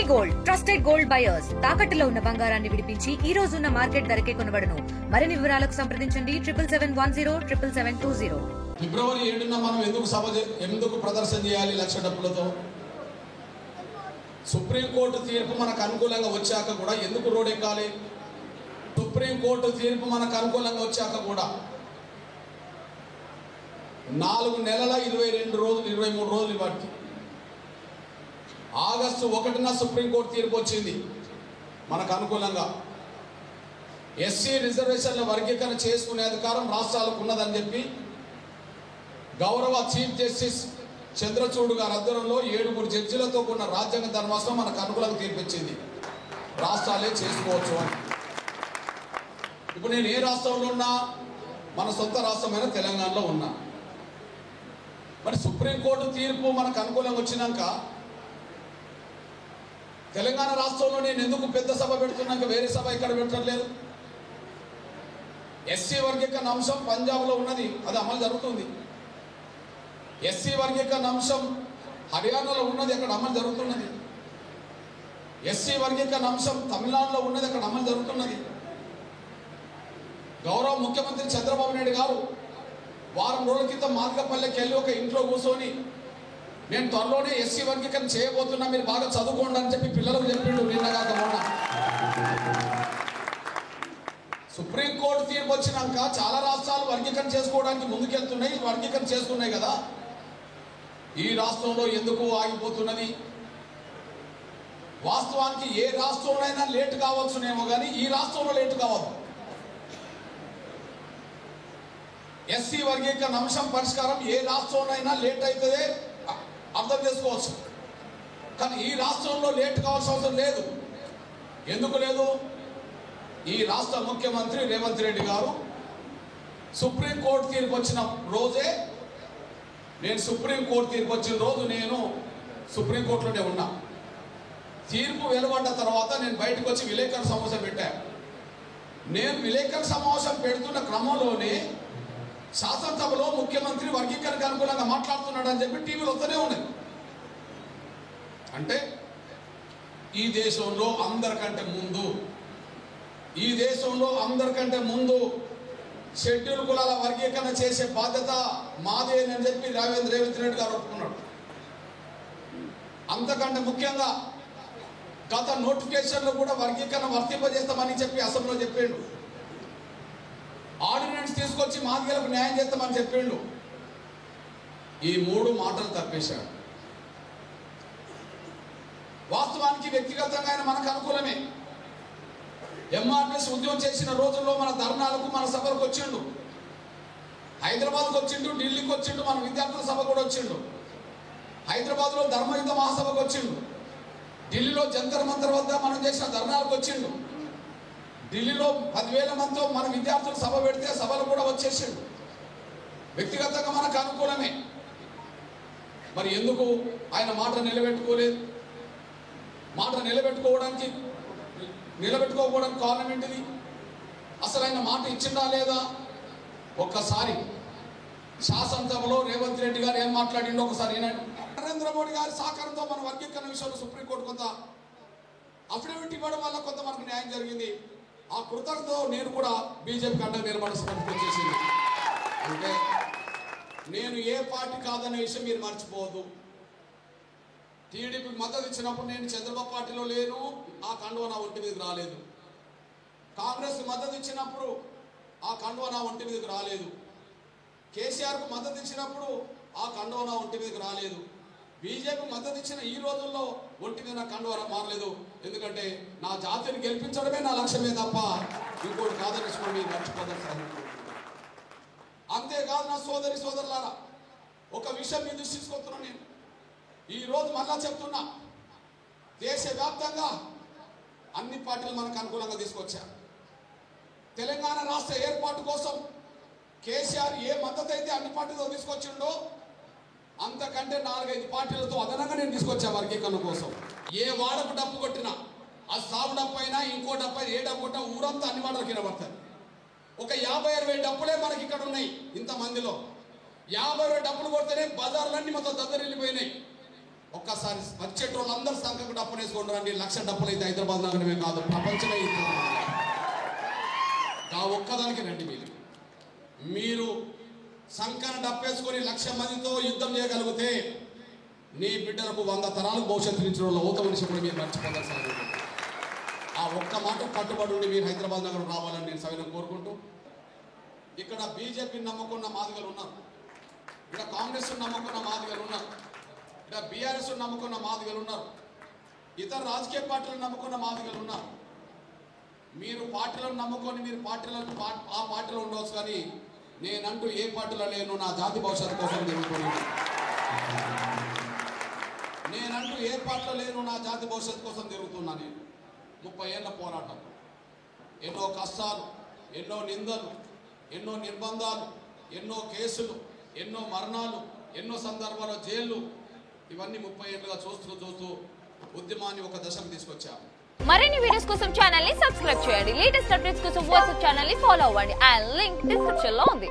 Gold trusted gold buyers తాకట్టులో ఉన్న బంగారాన్ని విడిపించి ఈ రోజు ఉన్న మార్కెట్ ధరకే కొనబడును. మరిన్ని వివరాలకు సంప్రదించండి 7710777720. ఫిబ్రవరి 7న మనం ఎందుకు ప్రదర్శన చేయాలి లక్ష డబ్బులతో? సుప్రీంకోర్టు తీర్పు మనకు అనుకూలంగా వచ్చాక కూడా ఎందుకు రోడ్ ఎక్కాలి? సుప్రీంకోర్టు తీర్పు మనకు అనుకూలంగా వచ్చాక కూడా 4 నెలల 22 రోజులు 23 రోజులు వాటికి ఆగస్టు 1న సుప్రీంకోర్టు తీర్పు వచ్చింది మనకు అనుకూలంగా. ఎస్సీ రిజర్వేషన్ల వర్గీకరణ చేసుకునే అధికారం రాష్ట్రాలకు ఉన్నదని చెప్పి గౌరవ చీఫ్ జస్టిస్ చంద్రచూడ్ గారి ఆధ్వర్యంలో 7 జడ్జిలతో కూడిన రాజ్యాంగ ధర్మాసనం మనకు అనుకూలంగా తీర్పిచ్చింది. రాష్ట్రాలే చేసుకోవచ్చు అని. ఇప్పుడు నేను ఏ రాష్ట్రంలో ఉన్నా? మన సొంత రాష్ట్రమైన తెలంగాణలో ఉన్నా. మరి సుప్రీంకోర్టు తీర్పు మనకు అనుకూలంగా వచ్చినాక తెలంగాణ రాష్ట్రంలో నేను ఎందుకు పెద్ద సభ పెడుతున్నాక వేరే సభ ఇక్కడ పెట్టడం లేదు? ఎస్సీ వర్గీకరణ అంశం పంజాబ్లో ఉన్నది, అది అమలు జరుగుతుంది. ఎస్సీ వర్గీకరణ అంశం హర్యానాలో ఉన్నది, అక్కడ అమలు జరుగుతున్నది. ఎస్సీ వర్గీకరణ అంశం తమిళనాడులో ఉన్నది, అక్కడ అమలు జరుగుతున్నది. గౌరవ ముఖ్యమంత్రి చంద్రబాబు నాయుడు గారు వారం రోజుల క్రితం మార్గపల్లెకి వెళ్ళి ఒక ఇంట్లో కూర్చొని నేను త్వరలోనే ఎస్సీ వర్గీకరణ చేయబోతున్నా, మీరు బాగా చదువుకోండి అని చెప్పి పిల్లలకు చెప్పిండు. నిన్నగాక మొన్న సుప్రీంకోర్టు తీర్పు వచ్చినాక చాలా రాష్ట్రాలు వర్గీకరణ చేసుకోవడానికి ముందుకెళ్తున్నాయి, వర్గీకరణ చేసుకున్నాయి కదా. ఈ రాష్ట్రంలో ఎందుకు ఆగిపోతున్నది? వాస్తవానికి ఏ రాష్ట్రంలోనైనా లేట్ కావచ్చునేమో కానీ ఈ రాష్ట్రంలో లేట్ కావద్దు. ఎస్సీ వర్గీకరణ అంశం పరిష్కారం ఏ రాష్ట్రంలోనైనా లేట్ అవుతుందే అర్థం చేసుకోవచ్చు, కానీ ఈ రాష్ట్రంలో లేట్ కావాల్సిన అవసరం లేదు. ఎందుకు లేదు? ఈ రాష్ట్ర ముఖ్యమంత్రి రేవంత్ రెడ్డి గారు సుప్రీంకోర్టు తీర్పు వచ్చిన రోజే, సుప్రీంకోర్టు తీర్పు వచ్చిన రోజు నేను సుప్రీంకోర్టులోనే ఉన్నా. తీర్పు వెలువడ్డ తర్వాత నేను బయటకు వచ్చి విలేకరుల సమావేశం పెట్టాను. నేను విలేకరుల సమావేశం పెడుతున్న క్రమంలోనే శాసనసభలో ముఖ్యమంత్రి వర్గీకరణకు అనుకూలంగా మాట్లాడుతున్నాడు అని చెప్పి టీవీలో వస్తూనే ఉన్నాయి. అంటే ఈ దేశంలో అందరికంటే ముందు షెడ్యూల్ కులాల వర్గీకరణ చేసే బాధ్యత మాదే అని చెప్పి రేవంత్ రెడ్డి గారు ఒప్పుకున్నాడు. అంతకంటే ముఖ్యంగా గత నోటిఫికేషన్లో కూడా వర్గీకరణ వర్తింపజేస్తామని చెప్పి అసెంబ్లీలో చెప్పిండు. ఆర్డినెన్స్ తీసుకొచ్చి మాదిగలకు న్యాయం చేస్తామని చెప్పిండు. ఈ 3 మాటలు తప్పేశాడు. వాస్తవానికి వ్యక్తిగతంగా ఆయన మనకు అనుకూలమే. ఎంఆర్పిఎస్ ఉద్యమం చేసిన రోజుల్లో మన ధర్నాలకు మన సభలకు వచ్చిండు. హైదరాబాద్కు వచ్చిండు, ఢిల్లీకి వచ్చిండు, మన విద్యార్థుల సభ కూడా వచ్చిండు. హైదరాబాద్లో ధర్మయుద్ధ మహాసభకు వచ్చిండు. ఢిల్లీలో జంతర్ మంతర్ వద్ద మనం చేసిన ధర్నాలకు వచ్చిండు. ఢిల్లీలో 10,000 మందితో మన విద్యార్థులు సభ పెడితే సభలు కూడా వచ్చేసిండు. వ్యక్తిగతంగా మనకు అనుకూలమే. మరి ఎందుకు ఆయన మాట నిలబెట్టుకోలేదు? మాట నిలబెట్టుకోకపోవడానికి కారణం ఏంటిది? అసలు ఆయన మాట ఇచ్చిందా లేదా? ఒక్కసారి శాసనసభలో రేవంత్ రెడ్డి గారు ఏం మాట్లాడిండో ఒకసారి ఏనాడు. నరేంద్ర మోడీ గారి సహకారంతో మన వర్గీకరణ విషయంలో సుప్రీంకోర్టు కొంత అఫిడవిట్ ఇవ్వడం వల్ల కొంత మనకు న్యాయం జరిగింది. ఆ కృతజ్ఞతతో నేను కూడా బీజేపీకి అండగా నిలబడాల్సిన చేసింది. అంటే నేను ఏ పార్టీ కాదనే విషయం మీరు మర్చిపోవద్దు. టీడీపీకి మద్దతు ఇచ్చినప్పుడు నేను చంద్రబాబు పార్టీలో లేను, ఆ కండువ నా ఒంటి మీదకి రాలేదు. కాంగ్రెస్ మద్దతు ఇచ్చినప్పుడు ఆ కండువ నా ఒంటి మీదకి రాలేదు. కేసీఆర్కు మద్దతు ఇచ్చినప్పుడు ఆ కండువ నా ఒంటి మీదకి రాలేదు. బీజేపీ మద్దతు ఇచ్చిన ఈ రోజుల్లో ఒంటి మీద కండువ మారలేదు. ఎందుకంటే నా జాతిని గెలిపించడమే నా లక్ష్యమే తప్ప ఇంకోటి కాదని విషయం మీరు మర్చిపోతారు. అంతేకాదు నా సోదరులారా, ఒక విషయం మీరు దృష్టించుకుంటున్నాను. నేను ఈరోజు మళ్ళా చెప్తున్నా, దేశవ్యాప్తంగా అన్ని పార్టీలు మనకు అనుకూలంగా తీసుకొచ్చారు. తెలంగాణ రాష్ట్ర ఏర్పాటు కోసం కేసీఆర్ ఏ మద్దతు అయితే అన్ని పార్టీలతో తీసుకొచ్చిండో అంతకంటే 4-5 పార్టీలతో అదనంగా నేను తీసుకొచ్చా వర్గీకరణ కోసం. ఏ వాడకు డప్పు కొట్టినా, ఆ సాగు డప్పు అయినా ఇంకో డప్పు అయినా, ఏ డప్పు కొట్టినా ఊరంతా అన్ని వాడలకు వినబడతాయి. ఒక 50-60 డప్పులే మనకి ఇక్కడ ఉన్నాయి. ఇంతమందిలో 50 డప్పులు కొడితేనే బజార్లన్నీ మొత్తం దగ్గర వెళ్ళిపోయినాయి. ఒక్కసారి వచ్చేట వాళ్ళందరూ సంఖ్యకు డబ్బులు వేసుకుంటారు అండి. 1,00,000 డబ్బులు అయితే హైదరాబాద్ నగరమే కాదు, ప్రపంచమే ఇస్తుంది. ఆ ఒక్కదానికి రండి. మీరు సంఖ్యను డప్పేసుకొని 1,00,000 మందితో యుద్ధం చేయగలిగితే నీ బిడ్డలకు 100 తరాలకు భవిష్యత్తు ఇచ్చిన వాళ్ళు అవుతామని చెప్పి మీరు మర్చిపోతారు సార్. ఆ ఒక్క మాట కట్టుబడి ఉండి మీరు హైదరాబాద్ నగరం రావాలని నేను సవినం కోరుకుంటూ, ఇక్కడ బీజేపీని నమ్ముకున్న మాదిగలు ఉన్నారు, ఇక్కడ కాంగ్రెస్ నమ్ముకున్న మాదిగలు ఉన్నారు, ఇక్కడ బీఆర్ఎస్ నమ్ముకున్న మాదిగలు ఉన్నారు, ఇతర రాజకీయ పార్టీలను నమ్ముకున్న మాదిగలు ఉన్నారు. మీరు పార్టీలను నమ్ముకొని మీరు ఆ పార్టీలో ఉండవచ్చు, కానీ నేనంటూ ఏ పార్టీలో లేను. నా జాతి భవిష్యత్తు కోసం తిరుగుతున్నాను. నేనంటూ ఏ పార్టీలో లేను, నా జాతి భవిష్యత్తు కోసం తిరుగుతున్నా. నేను 30 ఏళ్ల పోరాటం, ఎన్నో కష్టాలు, ఎన్నో నిందలు, ఎన్నో నిర్బంధాలు, ఎన్నో కేసులు, ఎన్నో మరణాలు, ఎన్నో సందర్భాల్లో జైళ్ళు, ఇవన్నీ 30 ఏళ్ళుగా చూస్తూ ఉద్యమాన్ని ఒక దశకు తీసుకొచ్చాము. మరిన్ని వీడియోస్ కోసం ఛానల్ ని సబ్స్క్రైబ్ చేయండి. లేటెస్ట్ అప్డేట్స్ కోసం వాట్సాప్ ఛానల్ ని ఫాలో అవ్వండి. ఆ లింక్ డిస్క్రిప్షన్ లో ఉంది.